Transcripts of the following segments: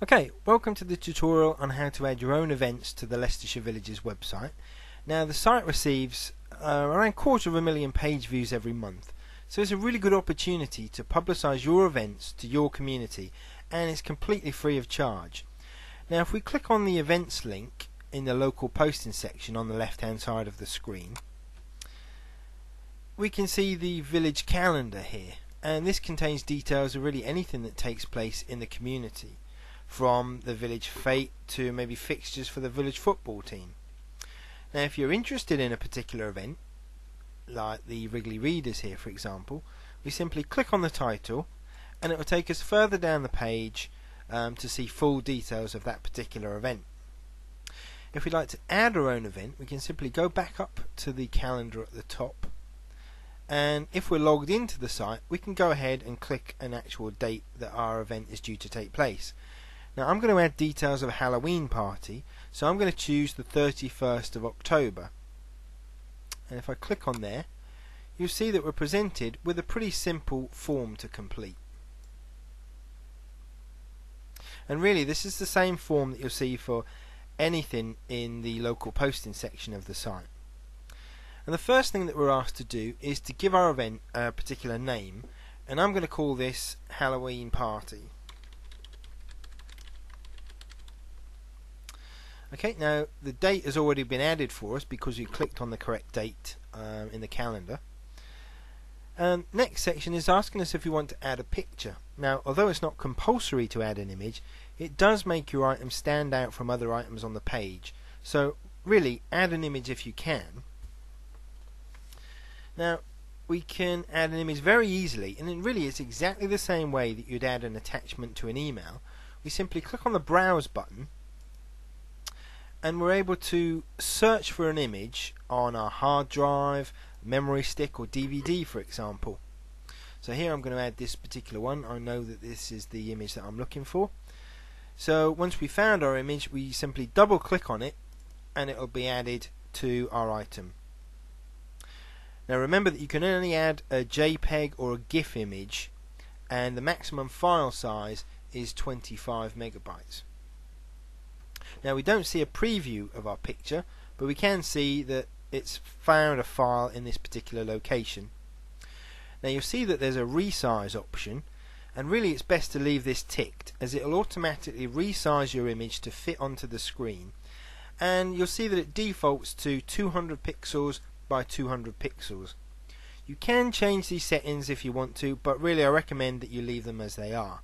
Okay, welcome to the tutorial on how to add your own events to the Leicestershire Villages website. Now the site receives around 250,000 page views every month, so it's a really good opportunity to publicise your events to your community, and it's completely free of charge. Now if we click on the events link in the local posting section on the left hand side of the screen, we can see the village calendar here, and this contains details of really anything that takes place in the community, from the village fete to maybe fixtures for the village football team. Now if you're interested in a particular event, like the Wrigley Readers here for example, we simply click on the title and it will take us further down the page to see full details of that particular event. If we'd like to add our own event, we can simply go back up to the calendar at the top, and if we're logged into the site we can go ahead and click an actual date that our event is due to take place. Now I'm going to add details of a Halloween party, so I'm going to choose the 31st of October. And if I click on there, you'll see that we're presented with a pretty simple form to complete. And really this is the same form that you'll see for anything in the local posting section of the site. And the first thing that we're asked to do is to give our event a particular name, and I'm going to call this Halloween Party. Okay, now the date has already been added for us because we clicked on the correct date in the calendar. Next section is asking us if we want to add a picture. Now although it's not compulsory to add an image, it does make your item stand out from other items on the page, so really add an image if you can. Now we can add an image very easily, and it really is exactly the same way that you'd add an attachment to an email. We simply click on the browse button and we're able to search for an image on our hard drive, memory stick or DVD for example. So here I'm going to add this particular one. I know that this is the image that I'm looking for. So once we found our image, we simply double click on it and it will be added to our item. Now remember that you can only add a JPEG or a GIF image, and the maximum file size is 25 megabytes. Now we don't see a preview of our picture, but we can see that it's found a file in this particular location. Now you'll see that there's a resize option, and really it's best to leave this ticked, as it will automatically resize your image to fit onto the screen, and you'll see that it defaults to 200 pixels by 200 pixels. You can change these settings if you want to, but really I recommend that you leave them as they are.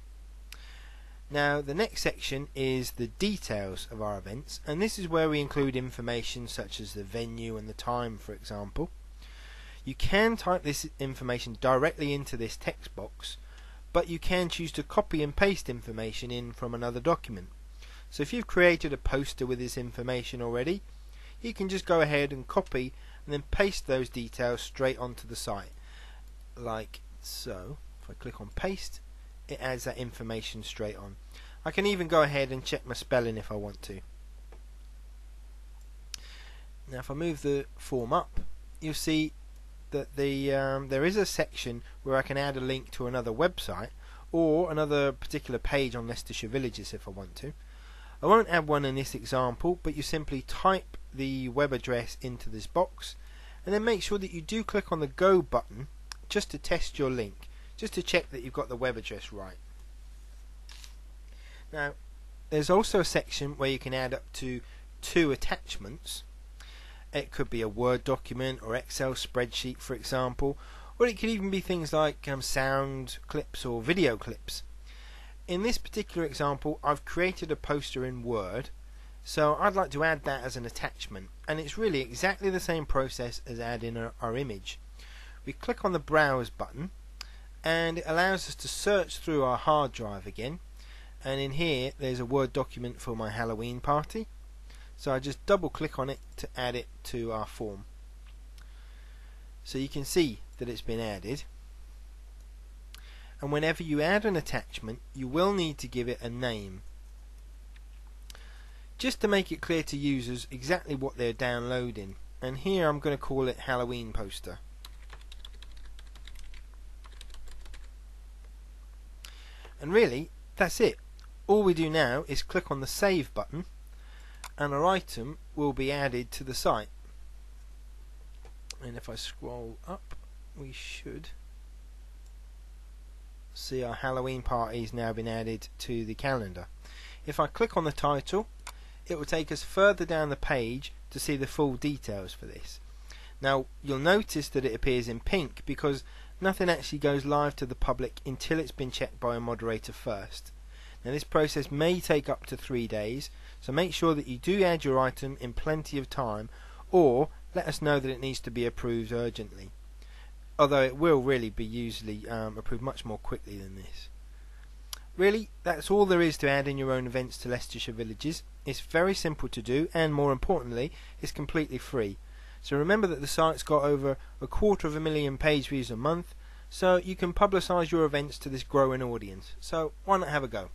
Now the next section is the details of our events, and this is where we include information such as the venue and the time for example. You can type this information directly into this text box, but you can choose to copy and paste information in from another document. So if you've created a poster with this information already, you can just go ahead and copy and then paste those details straight onto the site, like so. If I click on paste, it adds that information straight on. I can even go ahead and check my spelling if I want to. Now if I move the form up, you'll see that there is a section where I can add a link to another website or another particular page on Leicestershire Villages if I want to. I won't add one in this example, but you simply type the web address into this box and then make sure that you do click on the go button just to test your link, just to check that you've got the web address right. Now there's also a section where you can add up to 2 attachments. It could be a Word document or Excel spreadsheet for example, or it could even be things like sound clips or video clips. In this particular example I've created a poster in Word, so I'd like to add that as an attachment, and it's really exactly the same process as adding our image. We click on the browse button and it allows us to search through our hard drive again, and in here there's a Word document for my Halloween party, so I just double click on it to add it to our form. So you can see that it's been added, and whenever you add an attachment you will need to give it a name, just to make it clear to users exactly what they're downloading, and here I'm going to call it Halloween Poster. And really that's it. all we do now is click on the save button and our item will be added to the site. And if I scroll up, we should see our Halloween party's now been added to the calendar. If I click on the title, it will take us further down the page to see the full details for this. Now you'll notice that it appears in pink because nothing actually goes live to the public until it's been checked by a moderator first. Now this process may take up to 3 days, so make sure that you do add your item in plenty of time, or let us know that it needs to be approved urgently. Although it will really be usually approved much more quickly than this. Really, that's all there is to adding your own events to Leicestershire Villages. It's very simple to do, and more importantly, it's completely free. So remember that the site's got over 250,000 page views a month, so you can publicise your events to this growing audience. So why not have a go?